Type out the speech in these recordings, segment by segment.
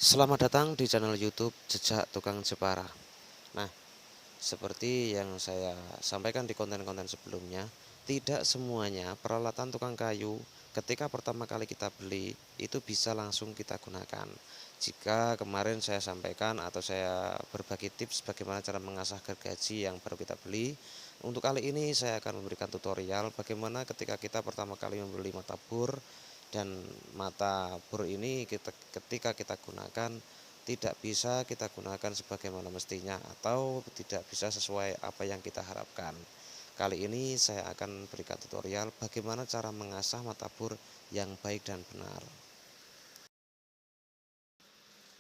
Selamat datang di channel YouTube Jejak Tukang Jepara. Nah, seperti yang saya sampaikan di konten-konten sebelumnya, tidak semuanya peralatan tukang kayu ketika pertama kali kita beli itu bisa langsung kita gunakan. Jika kemarin saya sampaikan atau saya berbagi tips bagaimana cara mengasah gergaji yang baru kita beli, untuk kali ini saya akan memberikan tutorial bagaimana ketika kita pertama kali membeli mata bor, dan mata bor ini ketika kita gunakan tidak bisa kita gunakan sebagaimana mestinya atau tidak bisa sesuai apa yang kita harapkan. Kali ini saya akan berikan tutorial bagaimana cara mengasah mata bor yang baik dan benar.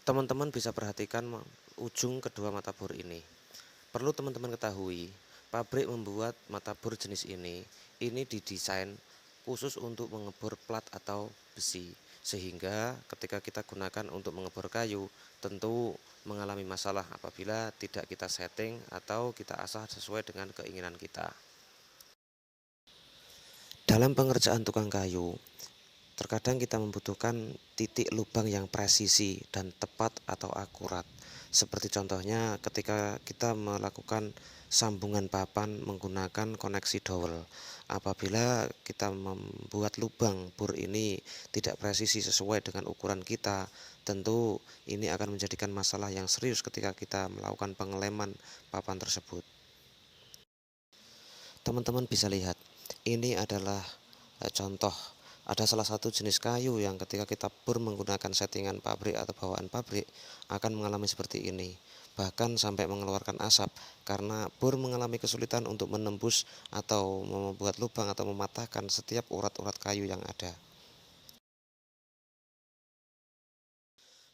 Teman-teman bisa perhatikan ujung kedua mata bor ini. Perlu teman-teman ketahui, pabrik membuat mata bor jenis ini didesain khusus untuk mengebor plat atau besi, sehingga ketika kita gunakan untuk mengebor kayu, tentu mengalami masalah apabila tidak kita setting atau kita asah sesuai dengan keinginan kita. Dalam pengerjaan tukang kayu, terkadang kita membutuhkan titik lubang yang presisi dan tepat atau akurat. Seperti contohnya ketika kita melakukan sambungan papan menggunakan koneksi dowel. Apabila kita membuat lubang bor ini tidak presisi sesuai dengan ukuran kita, tentu ini akan menjadikan masalah yang serius ketika kita melakukan pengeleman papan tersebut. Teman-teman bisa lihat, ini adalah contoh. Ada salah satu jenis kayu yang ketika kita bor menggunakan settingan pabrik atau bawaan pabrik akan mengalami seperti ini. Bahkan sampai mengeluarkan asap karena bor mengalami kesulitan untuk menembus atau membuat lubang atau mematahkan setiap urat-urat kayu yang ada.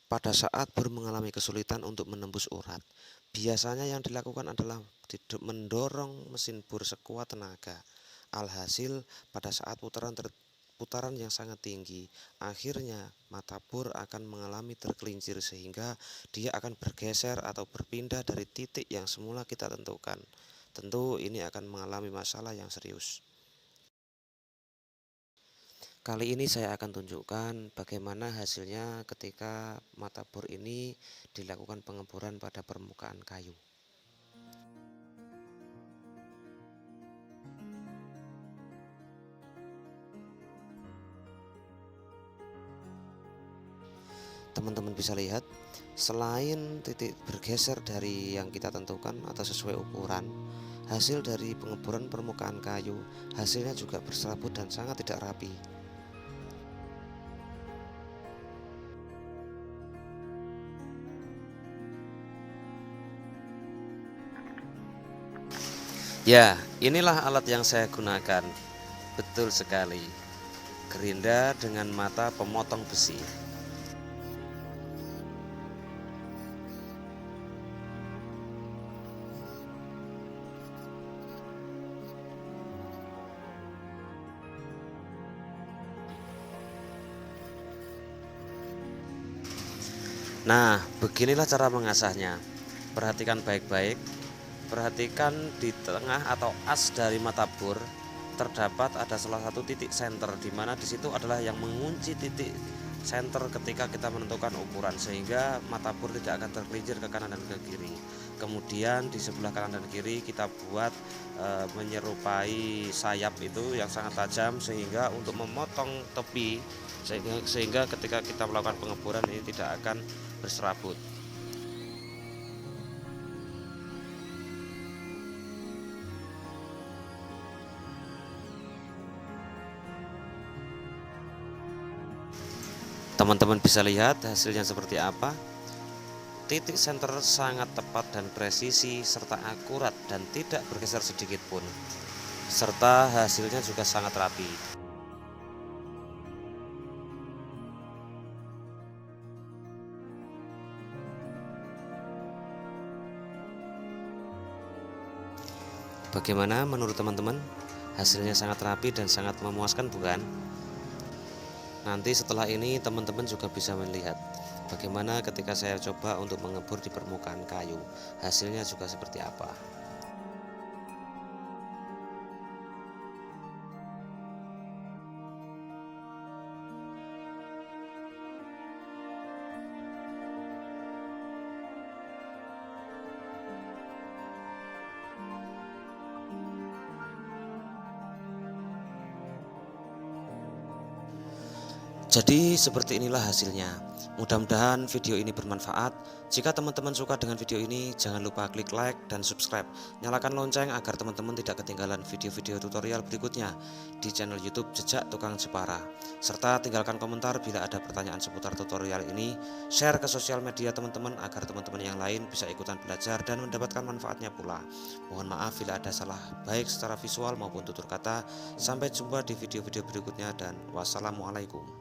Pada saat bor mengalami kesulitan untuk menembus urat, biasanya yang dilakukan adalah mendorong mesin bor sekuat tenaga. Alhasil, pada saat putaran yang sangat tinggi, akhirnya mata bor akan mengalami tergelincir sehingga dia akan bergeser atau berpindah dari titik yang semula kita tentukan. Tentu ini akan mengalami masalah yang serius. Kali ini saya akan tunjukkan bagaimana hasilnya ketika mata bor ini dilakukan pengeboran pada permukaan kayu. Teman-teman bisa lihat, selain titik bergeser dari yang kita tentukan atau sesuai ukuran, hasil dari pengeboran permukaan kayu hasilnya juga berserabut dan sangat tidak rapi. Ya, inilah alat yang saya gunakan. Betul sekali, gerinda dengan mata pemotong besi. Nah, beginilah cara mengasahnya. Perhatikan baik-baik. Perhatikan di tengah atau as dari mata bor terdapat ada salah satu titik senter, di mana di situ adalah yang mengunci titik senter ketika kita menentukan ukuran, sehingga mata bor tidak akan tergelincir ke kanan dan ke kiri. Kemudian di sebelah kanan dan kiri kita buat menyerupai sayap itu yang sangat tajam, sehingga untuk memotong tepi, sehingga ketika kita melakukan pengeboran ini tidak akan berserabut. Teman-teman bisa lihat hasilnya seperti apa. Titik senter sangat tepat dan presisi serta akurat dan tidak bergeser sedikit pun, serta hasilnya juga sangat rapi. Bagaimana menurut teman-teman? Hasilnya sangat rapi dan sangat memuaskan, bukan? Nanti setelah ini teman-teman juga bisa melihat bagaimana ketika saya coba untuk mengebor di permukaan kayu, hasilnya juga seperti apa. Jadi seperti inilah hasilnya. Mudah-mudahan video ini bermanfaat. Jika teman-teman suka dengan video ini, jangan lupa klik like dan subscribe. Nyalakan lonceng agar teman-teman tidak ketinggalan video-video tutorial berikutnya di channel YouTube Jejak Tukang Jepara. Serta tinggalkan komentar bila ada pertanyaan seputar tutorial ini. Share ke sosial media teman-teman agar teman-teman yang lain bisa ikutan belajar dan mendapatkan manfaatnya pula. Mohon maaf bila ada salah baik secara visual maupun tutur kata. Sampai jumpa di video-video berikutnya dan wassalamualaikum.